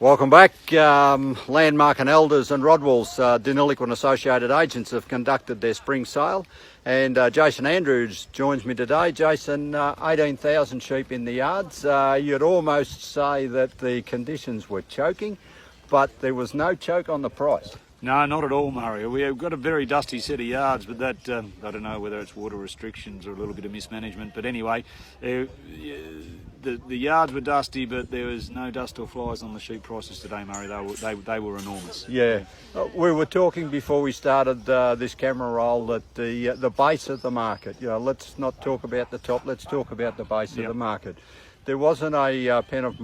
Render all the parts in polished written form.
Welcome back. Landmark and Elders and Rodwell's Deniliquin Associated Agents have conducted their spring sale, and Jason Andrews joins me today. Jason, 18,000 sheep in the yards. You'd almost say that the conditions were choking, but there was no choke on the price. No, not at all, Murray. We've got a very dusty set of yards, but that, I don't know whether it's water restrictions or a little bit of mismanagement, but anyway, the yards were dusty, but there was no dust or flies on the sheep prices today, Murray. They were enormous. Yeah. We were talking before we started this camera roll that the base of the market, let's not talk about the top, let's talk about the base of the market. There wasn't a pen of,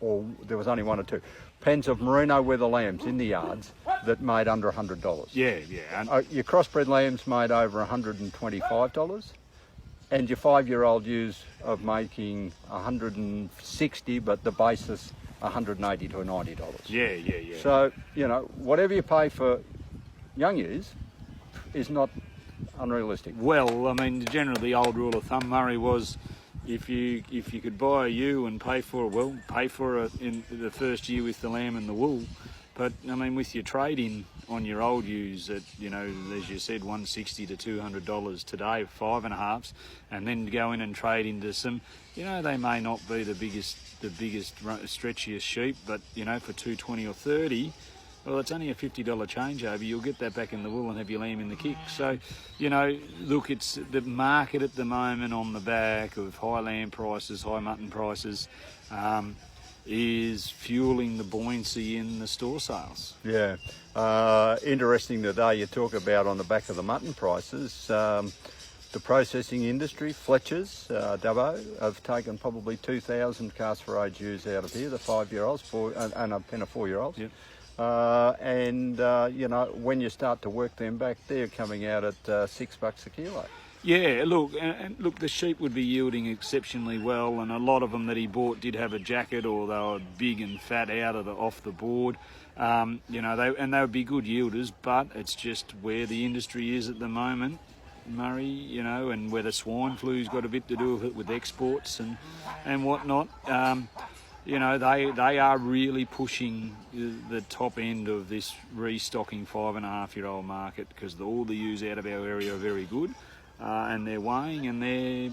or there was only one or two pens of merino weather lambs in the yards that made under $100. Yeah. Your crossbred lambs made over $125, and your 5-year-old ewes of making $160, but the basis $180 to $90. Yeah. So, whatever you pay for young ewes is not unrealistic. Well, I mean, generally the old rule of thumb, Murray, was if you could buy a ewe and pay for it in the first year with the lamb and the wool. But I mean, with your trade-in on your old ewes at, as you said, $160 to $200 today, 5.5s, and then go in and trade into some, they may not be the biggest stretchiest sheep, but for $220 or $30. Well, it's only a $50 changeover. You'll get that back in the wool and have your lamb in the kick. So, look, it's the market at the moment on the back of high lamb prices, high mutton prices, is fueling the buoyancy in the store sales. Yeah. Interesting today you talk about on the back of the mutton prices. The processing industry, Fletcher's, Dubbo, have taken probably 2,000 cast for age ewes out of here, the 5-year-olds, and a pen of 4-year-olds. Yep. When you start to work them back, they're coming out at $6 a kilo. Yeah, look, the sheep would be yielding exceptionally well, and a lot of them that he bought did have a jacket, or they were big and fat off the board. They would be good yielders, but it's just where the industry is at the moment, Murray, and where the swine flu's got a bit to do with it, with exports and whatnot. They are really pushing the top end of this restocking 5.5-year-old market, because all the ewes out of our area are very good, and they're weighing, and they're,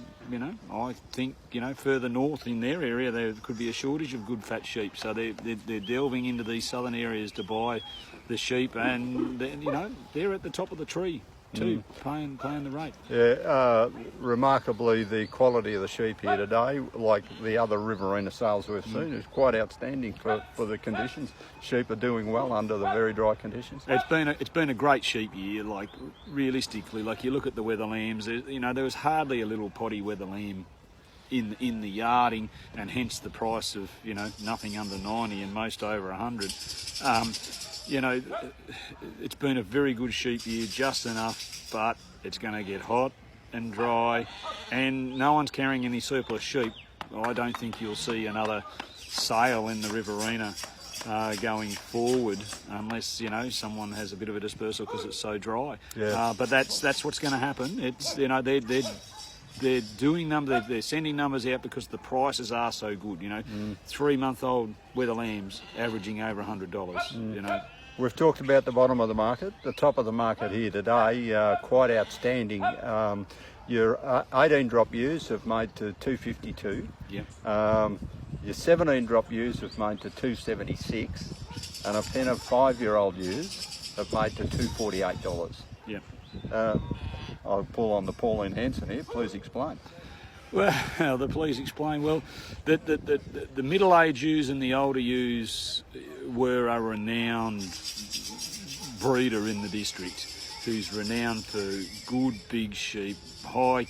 I think, further north in their area there could be a shortage of good fat sheep, so they're delving into these southern areas to buy the sheep, and they're at the top of the tree too, paying the rate. Yeah, remarkably, the quality of the sheep here today, like the other Riverina sales we've seen, is quite outstanding for the conditions. Sheep are doing well under the very dry conditions. It's been a great sheep year. Like, realistically, like you look at the weather lambs, there was hardly a little potty weather lamb in the yarding, and hence the price of nothing under 90 and most over 100. It's been a very good sheep year, just enough, but it's going to get hot and dry, and no one's carrying any surplus sheep. I don't think you'll see another sale in the Riverina going forward, unless someone has a bit of a dispersal because it's so dry. Yeah. But that's what's going to happen. It's they're doing numbers, they're sending numbers out because the prices are so good. 3-month-old weather lambs averaging over $100. We've talked about the bottom of the market. The top of the market here today, quite outstanding. Your 18 drop ewes have made to $252. Yep. Your 17 drop ewes have made to $276, and a pen of 5-year-old ewes have made to $248. Yeah. I'll pull on the Pauline Hanson here. Please explain. Well, please explain. Well, the middle-aged ewes and the older ewes were a renowned breeder in the district, who's renowned for good big sheep, high,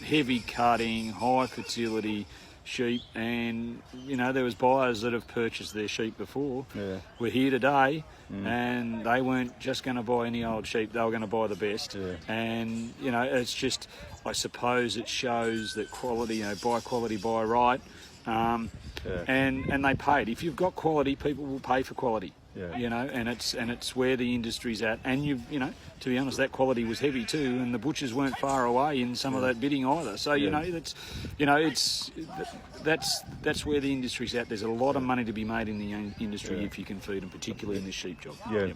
heavy cutting, high fertility sheep, and there was buyers that have purchased their sheep before. Yeah. We're here today, and they weren't just going to buy any old sheep, they were going to buy the best. Yeah. And it's just, I suppose it shows that quality, buy quality, buy right. And they paid. If you've got quality, people will pay for quality. Yeah. And it's where the industry's at, and to be honest, that quality was heavy too, and the butchers weren't far away in some of that bidding either. So that's where the industry's at. There's a lot of money to be made in the industry if you can feed them, particularly in this sheep job. Yeah.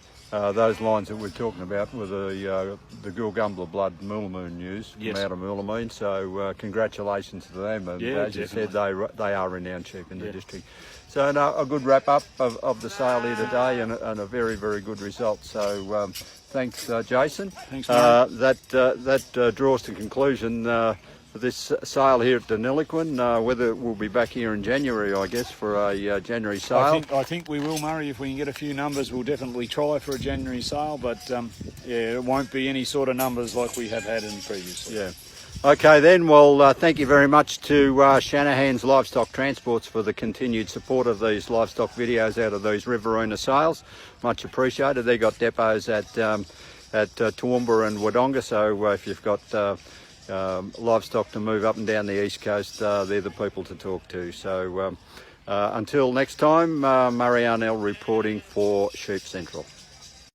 Those lines that we're talking about were the Gulgumbla Blood Moolameen ewes from out of Moolameen. So congratulations to them. And as you said, they are renowned sheep in the district. So a good wrap up of the sale here today, and a very, very good result. So thanks, Jason. Thanks, Murray. That draws to conclusion this sale here at Deniliquin. Whether we'll be back here in January, I guess, for a January sale. I think we will, Murray. If we can get a few numbers, we'll definitely try for a January sale. But it won't be any sort of numbers like we have had in previously. Yeah. Okay then, well thank you very much to Shanahan's Livestock Transports for the continued support of these livestock videos out of these Riverina sales. Much appreciated. They've got depots at Toowoomba and Wodonga, so if you've got livestock to move up and down the east coast, they're the people to talk to. So until next time, Murray Arnel reporting for Sheep Central.